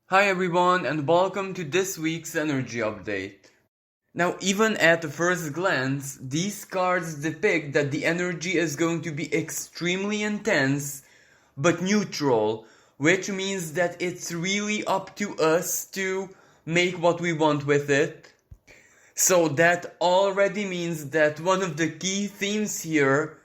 Hi everyone and welcome to this week's energy update. Now, even at the first glance, these cards depict that the energy is going to be extremely intense but neutral, which means that it's really up to us to make what we want with it. So that already means that one of the key themes here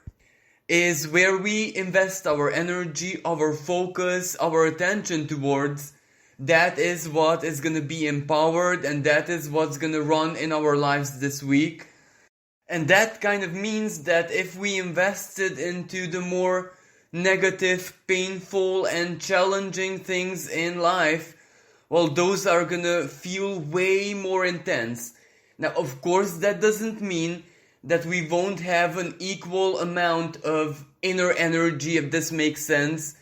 is where we invest our energy, our focus, our attention towards. That is what is going to be empowered, and that is what's going to run in our lives this week. And that kind of means that if we invested into the more negative, painful, and challenging things in life, well, those are gonna feel way more intense. Now, of course, that doesn't mean that we won't have an equal amount of inner energy, if this makes sense.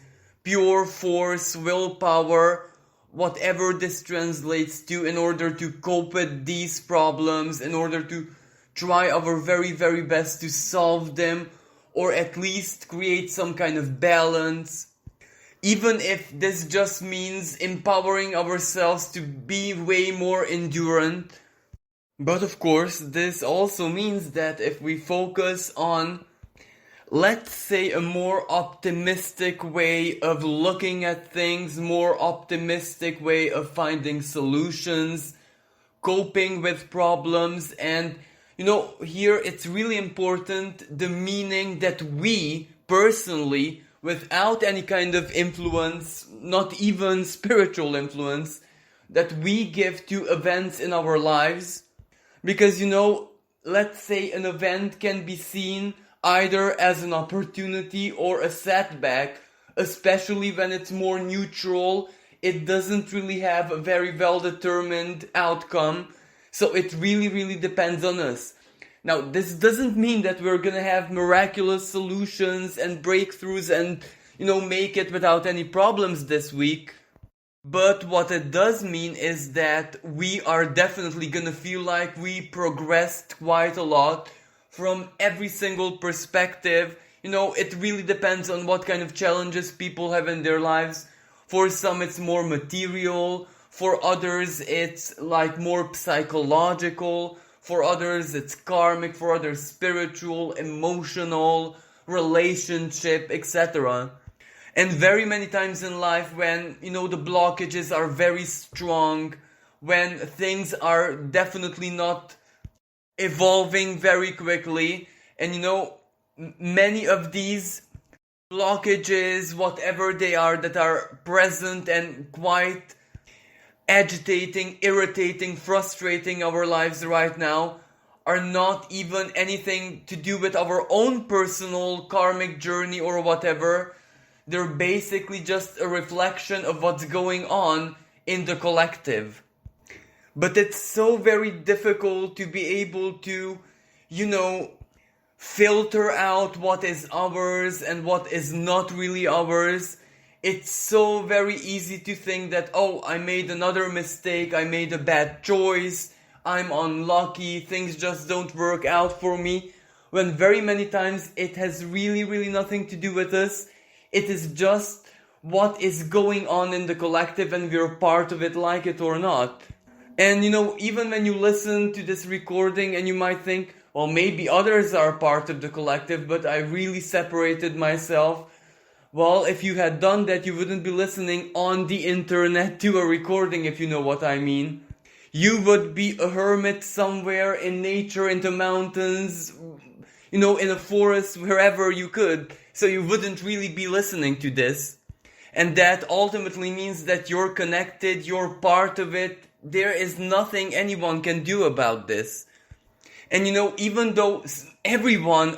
Pure force, willpower, whatever this translates to, in order to cope with these problems, in order to try our very, very best to solve them, or at least create some kind of balance. Even if this just means empowering ourselves to be way more endurant. But of course, this also means that if we focus on, let's say, a more optimistic way of looking at things, more optimistic way of finding solutions, coping with problems, and here it's really important the meaning that we personally, without any kind of influence, not even spiritual influence, that we give to events in our lives. Because let's say an event can be seen either as an opportunity or a setback, especially when it's more neutral. It doesn't really have a very well determined outcome. So it really, really depends on us. Now, this doesn't mean that we're gonna have miraculous solutions and breakthroughs and, make it without any problems this week. But what it does mean is that we are definitely gonna feel like we progressed quite a lot from every single perspective. It really depends on what kind of challenges people have in their lives. For some, it's more material. For others, it's like more psychological. For others, it's karmic. For others, spiritual, emotional, relationship, etc. And very many times in life when, the blockages are very strong, when things are definitely not evolving very quickly, and many of these blockages, whatever they are, that are present and quite agitating, irritating, frustrating our lives right now, are not even anything to do with our own personal karmic journey or whatever. They're basically just a reflection of what's going on in the collective. But it's so very difficult to be able to, filter out what is ours and what is not really ours. It's so very easy to think that, oh, I made another mistake, I made a bad choice, I'm unlucky, things just don't work out for me. When very many times it has really, really nothing to do with us. It is just what is going on in the collective, and we're part of it, like it or not. And even when you listen to this recording and you might think, well, maybe others are part of the collective, but I really separated myself. Well, if you had done that, you wouldn't be listening on the internet to a recording, if you know what I mean. You would be a hermit somewhere in nature, in the mountains, in a forest, wherever you could. So you wouldn't really be listening to this. And that ultimately means that you're connected, you're part of it. There is nothing anyone can do about this. And even though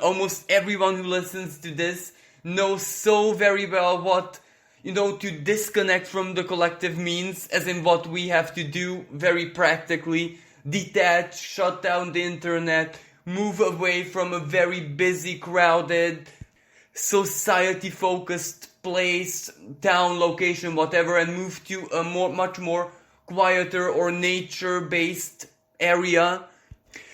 almost everyone who listens to this knows so very well what, to disconnect from the collective means, as in what we have to do very practically, detach, shut down the internet, move away from a very busy, crowded, society-focused place, town, location, whatever, and move to a much more quieter or nature-based area.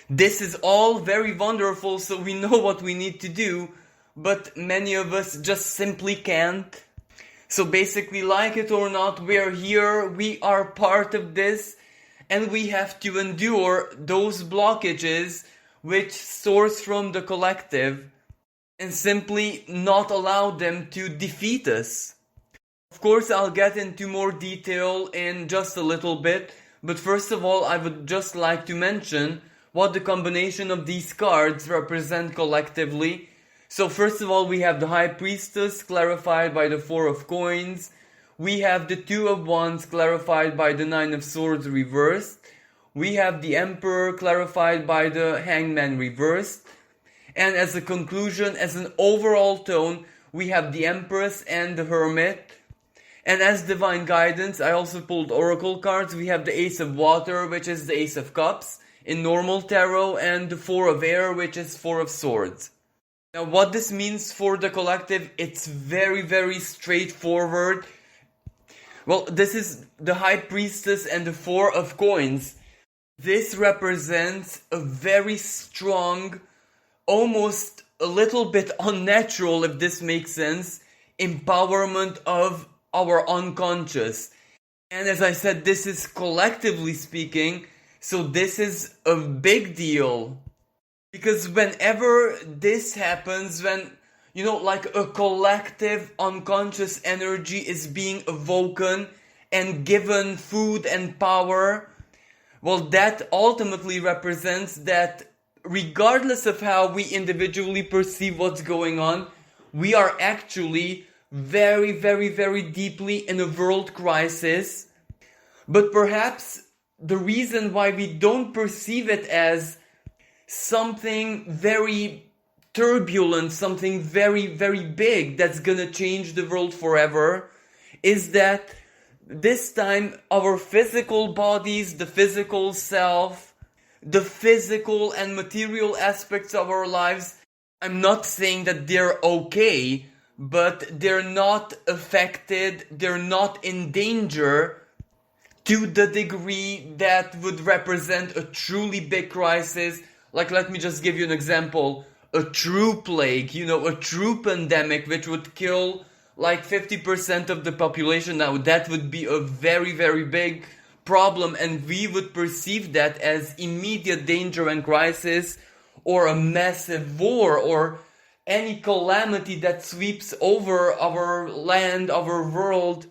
This is all very wonderful, so we know what we need to do, but many of us just simply can't. So basically, like it or not, we're here, we are part of this, and we have to endure those blockages which source from the collective and simply not allow them to defeat us. Of course, I'll get into more detail in just a little bit, but first of all, I would just like to mention what the combination of these cards represent collectively. So first of all, we have the High Priestess clarified by the Four of Coins. We have the Two of Wands clarified by the Nine of Swords reversed. We have the Emperor clarified by the Hangman reversed. And as a conclusion, as an overall tone, we have the Empress and the Hermit. And as divine guidance, I also pulled oracle cards. We have the Ace of Water, which is the Ace of Cups in normal tarot, and the Four of Air, which is Four of Swords. Now, what this means for the collective, it's very, very straightforward. Well, this is the High Priestess and the Four of Coins. This represents a very strong, almost a little bit unnatural, if this makes sense, empowerment of our unconscious. And as I said, this is collectively speaking, so this is a big deal. Because whenever this happens, when, like a collective unconscious energy is being awoken and given food and power, well, that ultimately represents that regardless of how we individually perceive what's going on, we are actually very, very, very deeply in a world crisis. But perhaps the reason why we don't perceive it as something very turbulent, something very, very big that's gonna change the world forever, is that this time our physical bodies, the physical self, the physical and material aspects of our lives, I'm not saying that they're okay, but they're not affected, they're not in danger to the degree that would represent a truly big crisis. Like, let me just give you an example. A true plague, a true pandemic which would kill like 50% of the population. Now, that would be a very, very big problem, and we would perceive that as immediate danger and crisis, or a massive war, or any calamity that sweeps over our land, our world,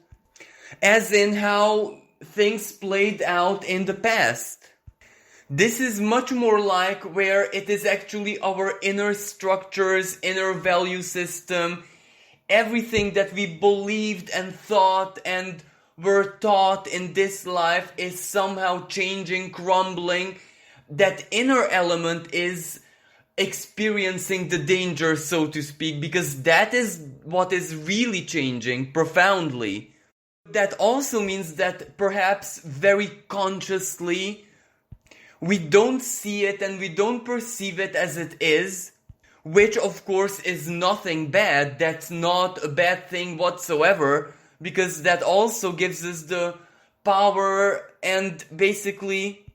as in how things played out in the past. This is much more like where it is actually our inner structures, inner value system, everything that we believed and thought and were taught in this life is somehow changing, crumbling. That inner element is experiencing the danger, so to speak, because that is what is really changing profoundly. That also means that perhaps very consciously we don't see it and we don't perceive it as it is, which of course is nothing bad. That's not a bad thing whatsoever, because that also gives us the power and basically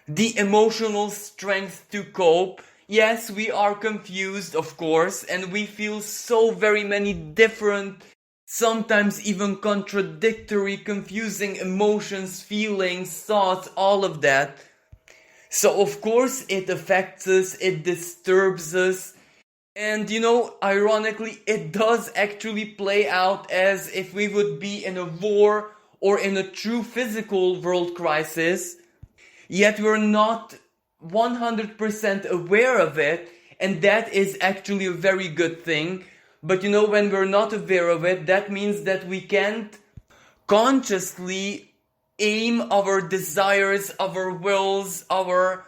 the emotional strength to cope. Yes, we are confused, of course, and we feel so very many different, sometimes even contradictory, confusing emotions, feelings, thoughts, all of that. So of course it affects us, it disturbs us, and ironically, it does actually play out as if we would be in a war or in a true physical world crisis, yet we're not 100% aware of it, and that is actually a very good thing. But when we're not aware of it, that means that we can't consciously aim our desires, our wills, our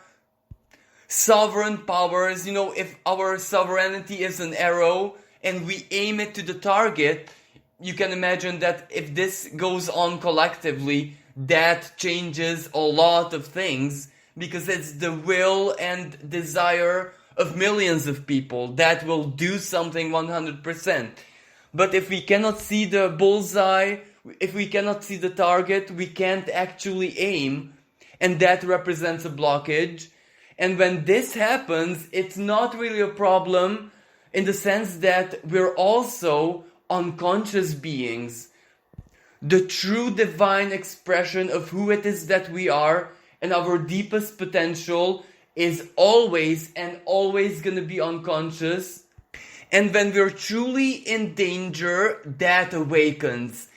sovereign powers. If our sovereignty is an arrow and we aim it to the target, you can imagine that if this goes on collectively, that changes a lot of things, because it's the will and desire of millions of people that will do something 100%. But if we cannot see the bullseye, if we cannot see the target, we can't actually aim, and that represents a blockage. And when this happens, it's not really a problem in the sense that we're also unconscious beings. the true divine expression of who it is that we are and our deepest potential is always and always gonna be unconscious. And when we're truly in danger, that awakens.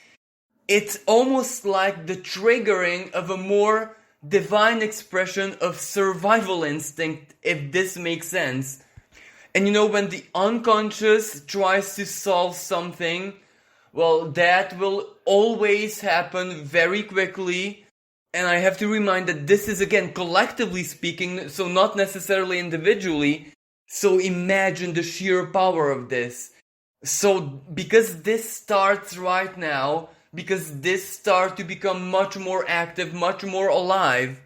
It's almost like the triggering of a more divine expression of survival instinct, if this makes sense. And when the unconscious tries to solve something, well, that will always happen very quickly. And I have to remind that this is, again, collectively speaking, so not necessarily individually. So imagine the sheer power of this. So because this starts right now, because this starts to become much more active, much more alive,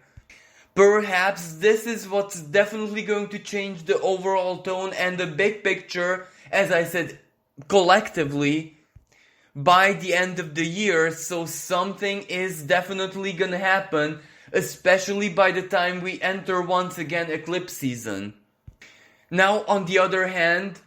perhaps this is what's definitely going to change the overall tone and the big picture, as I said, collectively, by the end of the year. So something is definitely gonna happen, especially by the time we enter once again eclipse season. Now, on the other hand,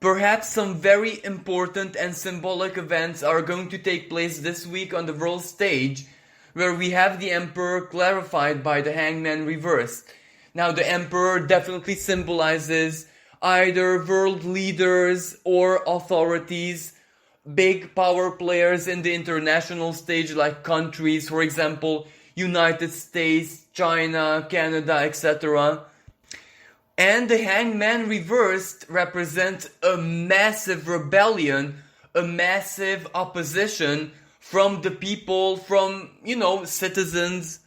perhaps some very important and symbolic events are going to take place this week on the world stage, where we have the Emperor clarified by the Hangman reversed. Now, the Emperor definitely symbolizes either world leaders or authorities, big power players in the international stage like countries, for example, United States, China, Canada, etc. And the Hangman reversed represents a massive rebellion, a massive opposition from the people, from, citizens,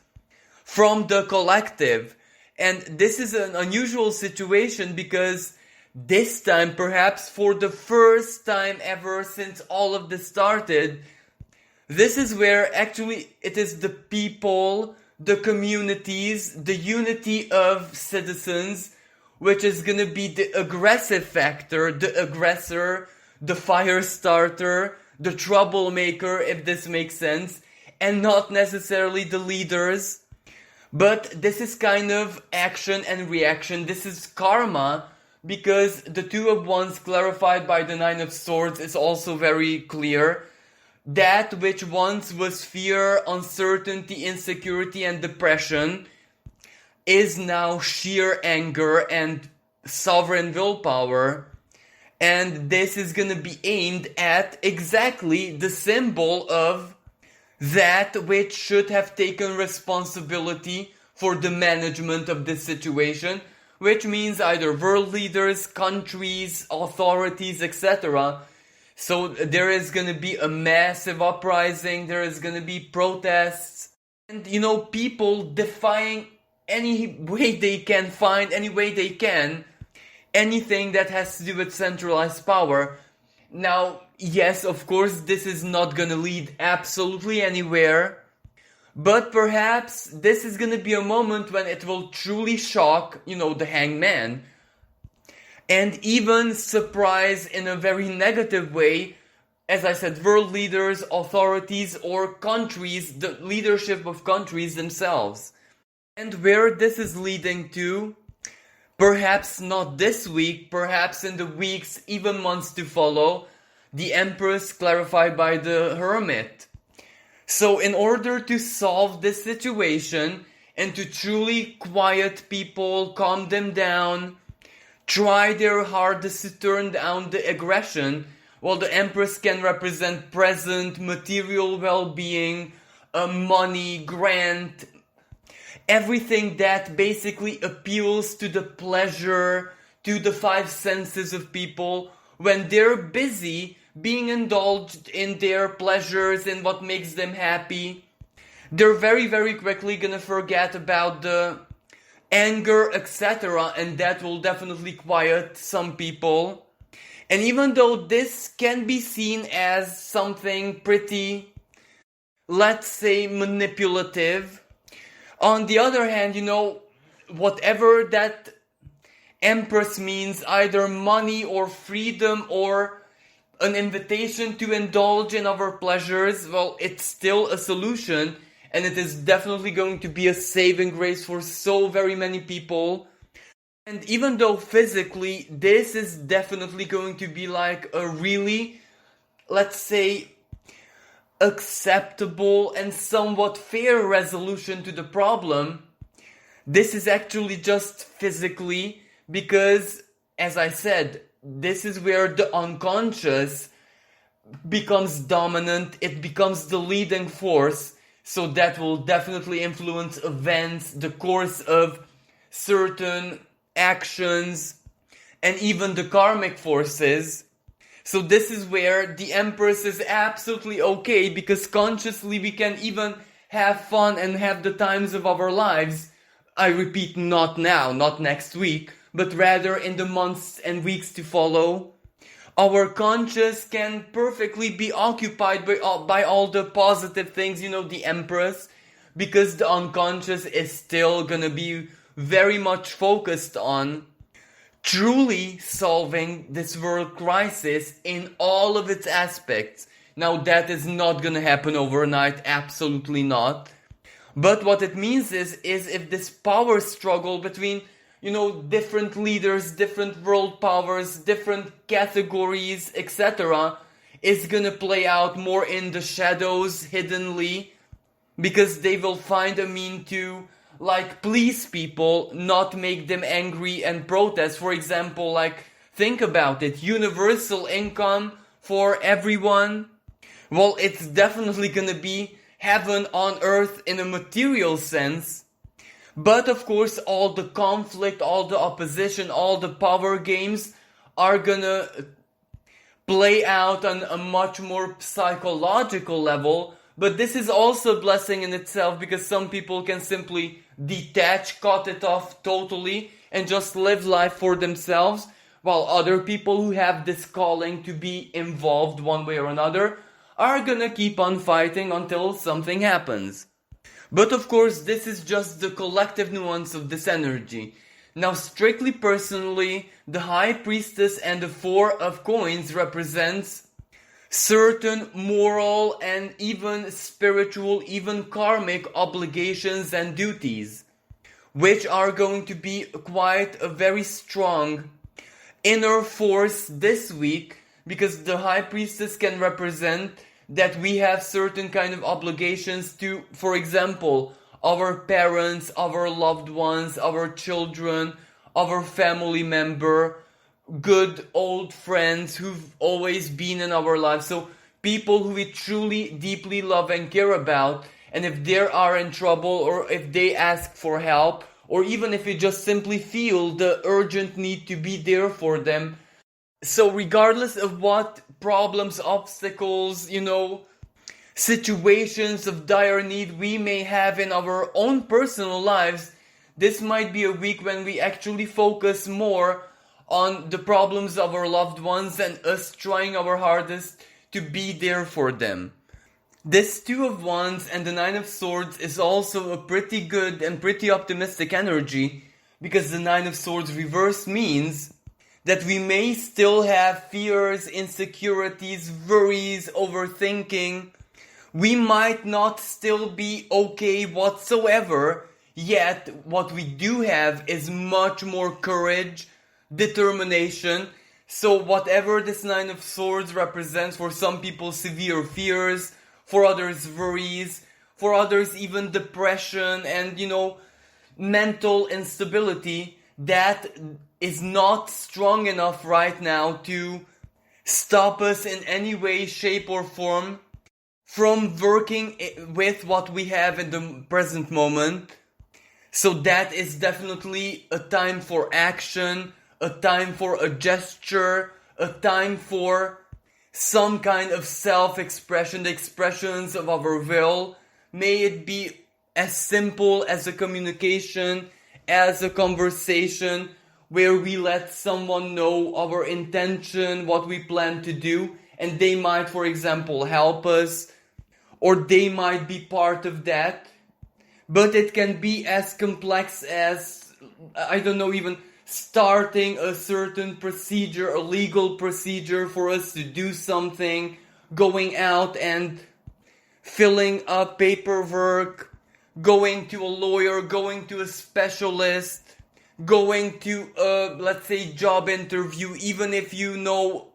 from the collective. And this is an unusual situation because this time, perhaps for the first time ever since all of this started, this is where actually it is the people, the communities, the unity of citizens, which is gonna be the aggressive factor, the aggressor, the fire starter, the troublemaker, if this makes sense, and not necessarily the leaders. But this is kind of action and reaction. This is karma, because the Two of Wands clarified by the Nine of Swords is also very clear. That which once was fear, uncertainty, insecurity, and depression is now sheer anger and sovereign willpower. And this is gonna be aimed at exactly the symbol of that which should have taken responsibility for the management of this situation, which means either world leaders, countries, authorities, etc. So there is gonna be a massive uprising, there is gonna be protests, and people defying any way they can find, any way they can, anything that has to do with centralized power. Now, yes, of course, this is not gonna lead absolutely anywhere, but perhaps this is gonna be a moment when it will truly shock, the Hangman, and even surprise in a very negative way, as I said, world leaders, authorities, or countries, the leadership of countries themselves. And where this is leading to, perhaps not this week, perhaps in the weeks, even months to follow, the Empress clarified by the Hermit. So in order to solve this situation and to truly quiet people, calm them down, try their hardest to turn down the aggression, well, the Empress can represent present, material well-being, money, grant, everything that basically appeals to the pleasure, to the five senses of people when they're busy being indulged in their pleasures and what makes them happy. They're very, very quickly gonna forget about the anger, etc., and that will definitely quiet some people. And even though this can be seen as something pretty, let's say, manipulative, on the other hand, whatever that Empress means, either money or freedom or an invitation to indulge in our pleasures, well, it's still a solution, and it is definitely going to be a saving grace for so very many people. And even though physically this is definitely going to be like a really, let's say, acceptable and somewhat fair resolution to the problem. This is actually just physically because, as I said, this is where the unconscious becomes dominant, it becomes the leading force, so that will definitely influence events, the course of certain actions, and even the karmic forces. So this is where the Empress is absolutely okay, because consciously we can even have fun and have the times of our lives. I repeat, not now, not next week, but rather in the months and weeks to follow. Our conscious can perfectly be occupied by all the positive things, the Empress, because the unconscious is still gonna be very much focused on truly solving this world crisis in all of its aspects. Now that is not gonna happen overnight, absolutely not. But what it means is if this power struggle between different leaders, different world powers, different categories, etc., is gonna play out more in the shadows, hiddenly, because they will find a mean to, please people, not make them angry and protest. For example, think about it, universal income for everyone. Well, it's definitely gonna be heaven on earth in a material sense. But of course, all the conflict, all the opposition, all the power games are gonna play out on a much more psychological level. But this is also a blessing in itself, because some people can simply detach, cut it off totally, and just live life for themselves, while other people who have this calling to be involved one way or another are gonna keep on fighting until something happens. But of course, this is just the collective nuance of this energy. Now, strictly personally, the High Priestess and the Four of Coins represents certain moral and even spiritual, even karmic obligations and duties, which are going to be quite a very strong inner force this week, because the High Priestess can represent that we have certain kind of obligations to, for example, our parents, our loved ones, our children, our family member, good old friends who've always been in our lives. So people who we truly deeply love and care about, and if they are in trouble, or if they ask for help, or even if we just simply feel the urgent need to be there for them. So regardless of what problems, obstacles, situations of dire need we may have in our own personal lives, this might be a week when we actually focus more on the problems of our loved ones and us trying our hardest to be there for them. This Two of Wands and the Nine of Swords is also a pretty good and pretty optimistic energy, because the Nine of Swords reverse means that we may still have fears, insecurities, worries, overthinking. We might not still be okay whatsoever, yet what we do have is much more courage, determination. So whatever this Nine of Swords represents, for some people severe fears, for others worries, for others even depression and mental instability, that is not strong enough right now to stop us in any way, shape or form from working with what we have in the present moment. So that is definitely a time for action, a time for a gesture, a time for some kind of self-expression, the expressions of our will. May it be as simple as a communication, as a conversation, where we let someone know our intention, what we plan to do, and they might, for example, help us, or they might be part of that. But it can be as complex as, even starting a certain procedure, a legal procedure for us to do something, going out and filling up paperwork, going to a lawyer, going to a specialist, going to a, let's say, job interview, even if you know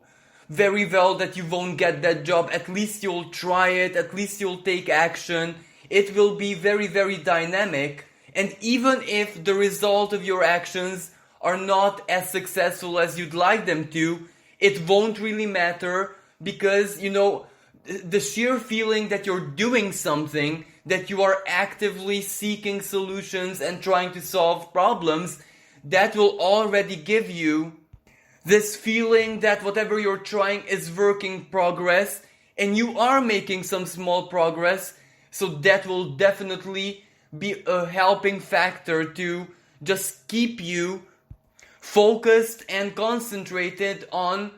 very well that you won't get that job. At least you'll try it. At least you'll take action. It will be very, very dynamic. And even if the result of your actions are not as successful as you'd like them to, it won't really matter, because, the sheer feeling that you're doing something, that you are actively seeking solutions and trying to solve problems, that will already give you this feeling that whatever you're trying is work in progress, and you are making some small progress. So that will definitely be a helping factor to just keep you focused and concentrated on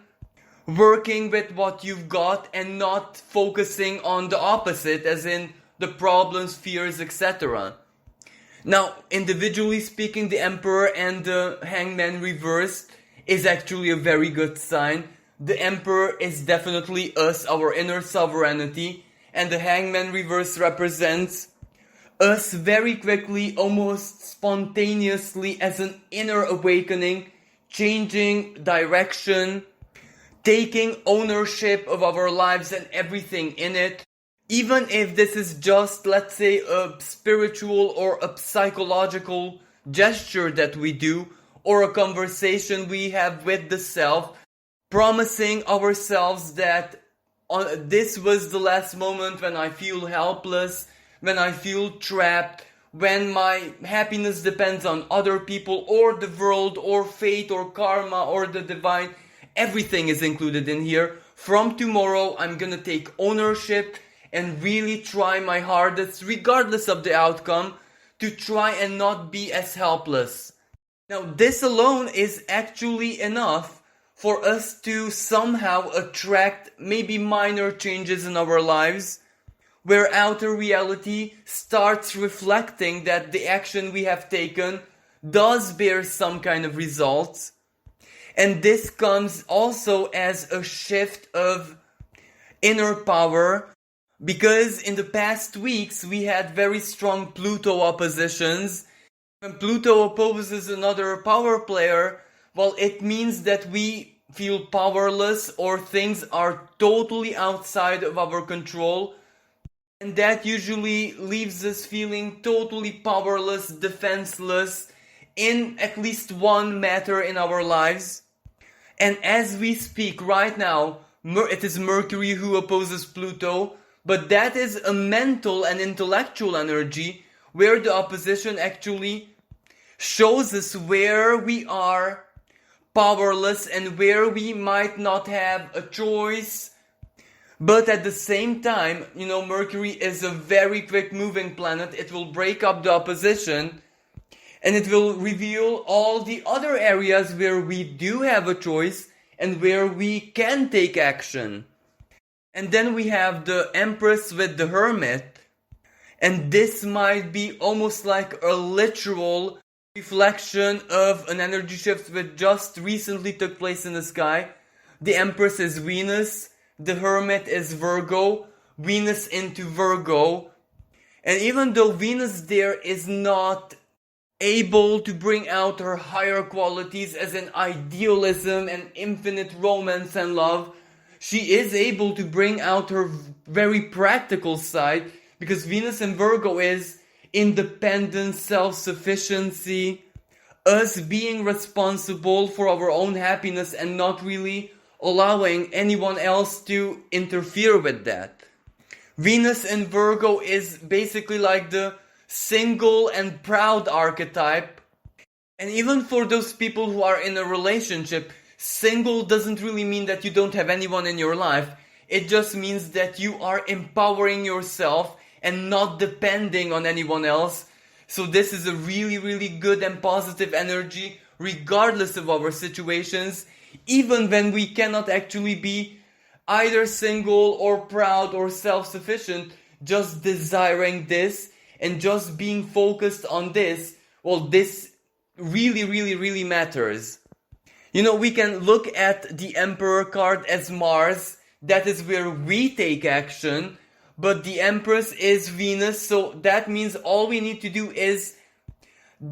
working with what you've got and not focusing on the opposite, as in the problems, fears, etc. Now, individually speaking, the Emperor and the Hangman reversed is actually a very good sign. The Emperor is definitely us, our inner sovereignty, and the Hangman reverse represents us very quickly, almost spontaneously, as an inner awakening, changing direction, taking ownership of our lives and everything in it. Even if this is just, let's say, a spiritual or a psychological gesture that we do, or a conversation we have with the self, promising ourselves that this was the last moment when I feel helpless, when I feel trapped, when my happiness depends on other people or the world or fate or karma or the divine. Everything is included in here. From tomorrow, I'm gonna take ownership and really try my hardest, regardless of the outcome, to try and not be as helpless. Now, this alone is actually enough for us to somehow attract maybe minor changes in our lives, where outer reality starts reflecting that the action we have taken does bear some kind of results. And this comes also as a shift of inner power, because in the past weeks we had very strong Pluto oppositions. When Pluto opposes another power player, well, it means that we feel powerless or things are totally outside of our control. And that usually leaves us feeling totally powerless, defenseless in at least one matter in our lives. And as we speak right now, it is Mercury who opposes Pluto, but that is a mental and intellectual energy where the opposition actually shows us where we are powerless and where we might not have a choice. But at the same time, Mercury is a very quick moving planet. It will break up the opposition and it will reveal all the other areas where we do have a choice and where we can take action. And then we have the Empress with the Hermit. And this might be almost like a literal reflection of an energy shift that just recently took place in the sky. The Empress is Venus. The Hermit is Virgo. Venus into Virgo. And even though Venus there is not able to bring out her higher qualities as in idealism and infinite romance and love, she is able to bring out her very practical side, because Venus in Virgo is independence, self-sufficiency, us being responsible for our own happiness and not really allowing anyone else to interfere with that. Venus in Virgo is basically like the single and proud archetype. And even for those people who are in a relationship, single doesn't really mean that you don't have anyone in your life. It just means that you are empowering yourself and not depending on anyone else. So this is a really, really good and positive energy, regardless of our situations, even when we cannot actually be either single or proud or self-sufficient. Just desiring this and just being focused on this, well, this really, really, really matters. We can look at the Emperor card as Mars. That is where we take action. But the Empress is Venus, so that means all we need to do is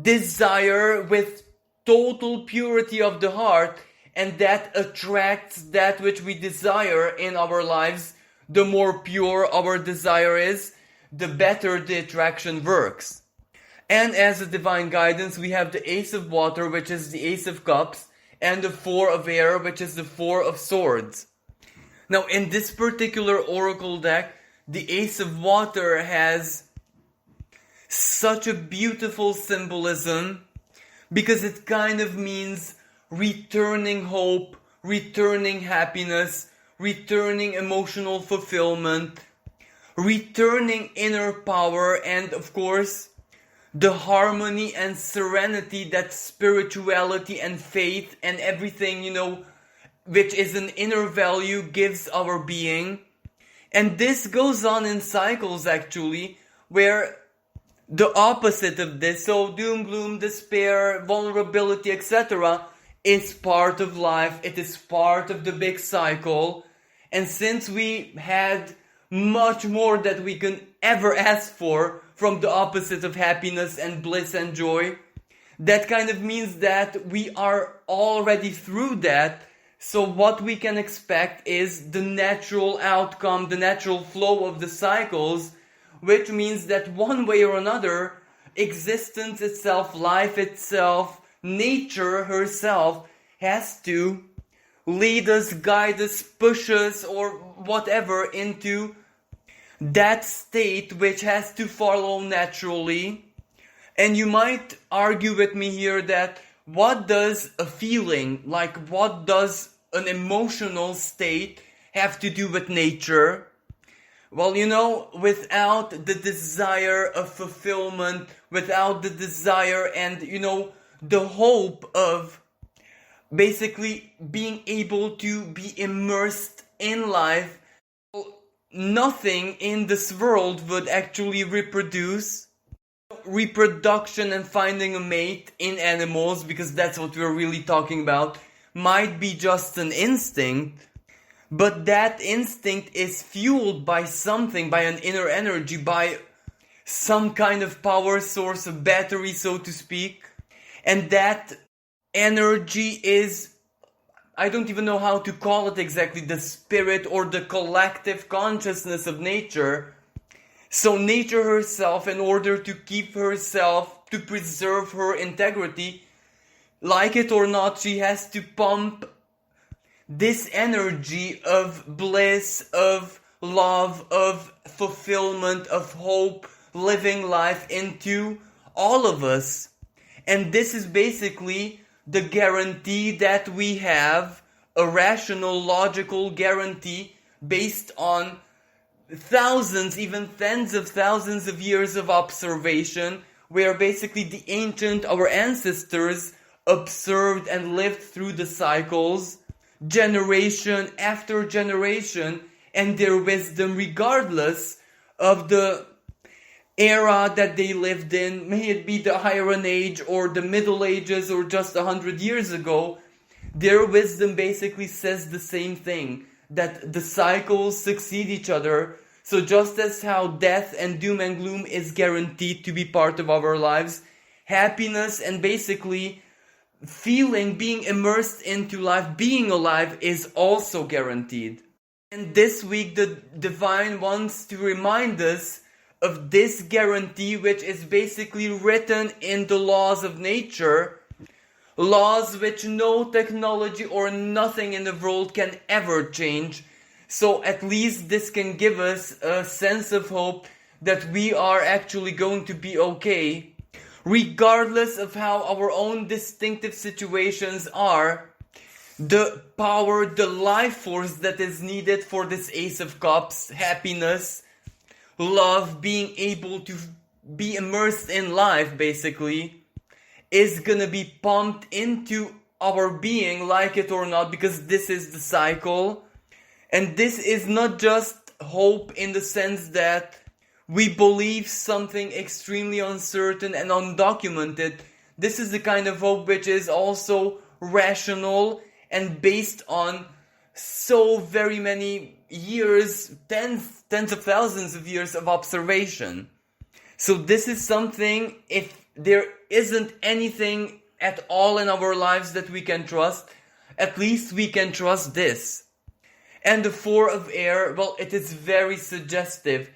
desire with total purity of the heart and that attracts that which we desire in our lives. The more pure our desire is, the better the attraction works. And as a divine guidance, we have the Ace of Water, which is the Ace of Cups, and the Four of Air, which is the Four of Swords. Now, in this particular oracle deck, the Ace of Water has such a beautiful symbolism because it kind of means returning hope, returning happiness, returning emotional fulfillment, returning inner power, and of course, the harmony and serenity that spirituality and faith and everything, which is an inner value, gives our being. And this goes on in cycles actually, where the opposite of this, so doom, gloom, despair, vulnerability, etc., is part of life. It is part of the big cycle. And since we had much more that we can ever ask for from the opposite of happiness and bliss and joy, that kind of means that we are already through that. So what we can expect is the natural outcome, the natural flow of the cycles, which means that one way or another, existence itself, life itself, nature herself has to lead us, guide us, push us, or whatever into that state which has to follow naturally. And you might argue with me here that what does a feeling, like what does an emotional state have to do with nature? Well, without the desire of fulfillment, without the desire and, the hope of basically being able to be immersed in life, nothing in this world would actually reproduce. Reproduction and finding a mate in animals, because that's what we're really talking about, might be just an instinct, but that instinct is fueled by something, by an inner energy, by some kind of power source, a battery, so to speak. And that energy is, I don't even know how to call it exactly, the spirit or the collective consciousness of nature. So nature herself, in order to keep herself, to preserve her integrity, like it or not, she has to pump this energy of bliss, of love, of fulfillment, of hope, living life into all of us. And this is basically the guarantee that we have, a rational, logical guarantee based on thousands, even tens of thousands of years of observation, where basically our ancestors observed and lived through the cycles, generation after generation, and their wisdom, regardless of the era that they lived in, may it be the Iron Age or the Middle Ages or just 100 years ago, their wisdom basically says the same thing, that the cycles succeed each other. So just as how death and doom and gloom is guaranteed to be part of our lives, happiness and basically being immersed into life, being alive, is also guaranteed. And this week the divine wants to remind us of this guarantee, which is basically written in the laws of nature, laws which no technology or nothing in the world can ever change. So at least this can give us a sense of hope that we are actually going to be okay, regardless of how our own distinctive situations are. The power, the life force that is needed for this Ace of Cups, happiness, love, being able to be immersed in life, basically, is gonna be pumped into our being, like it or not, because this is the cycle. And this is not just hope in the sense that we believe something extremely uncertain and undocumented. This is the kind of hope which is also rational and based on so very many years, tens of thousands of years of observation. So this is something, if there isn't anything at all in our lives that we can trust, At least we can trust this. And the Four of Air, well, it is very suggestive.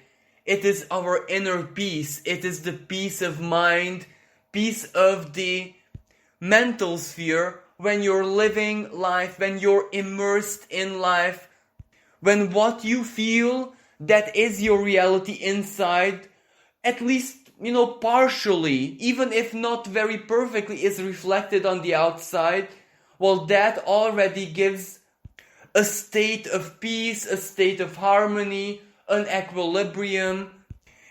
It is our inner peace. It is the peace of mind, peace of the mental sphere, when you're living life, when you're immersed in life, when what you feel that is your reality inside, at least, partially, even if not very perfectly, is reflected on the outside, well, that already gives a state of peace, a state of harmony, an equilibrium.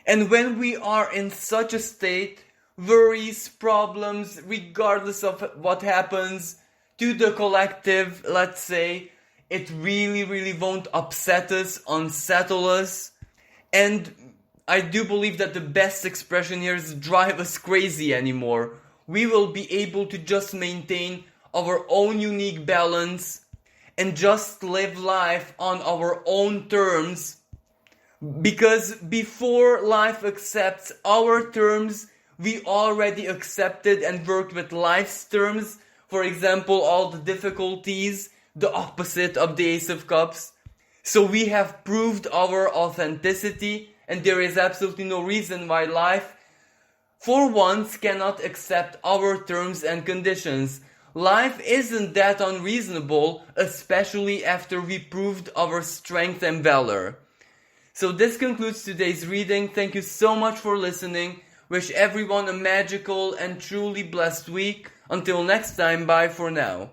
And when we are in such a state, worries, problems, regardless of what happens to the collective, let's say, it really, really won't upset us, unsettle us. And I do believe that the best expression here is drive us crazy anymore. We will be able to just maintain our own unique balance and just live life on our own terms. Because before life accepts our terms, we already accepted and worked with life's terms. For example, all the difficulties, the opposite of the Ace of Cups. So we have proved our authenticity, and there is absolutely no reason why life, for once, cannot accept our terms and conditions. Life isn't that unreasonable, especially after we proved our strength and valor. So this concludes today's reading. Thank you so much for listening. Wish everyone a magical and truly blessed week. Until next time, bye for now.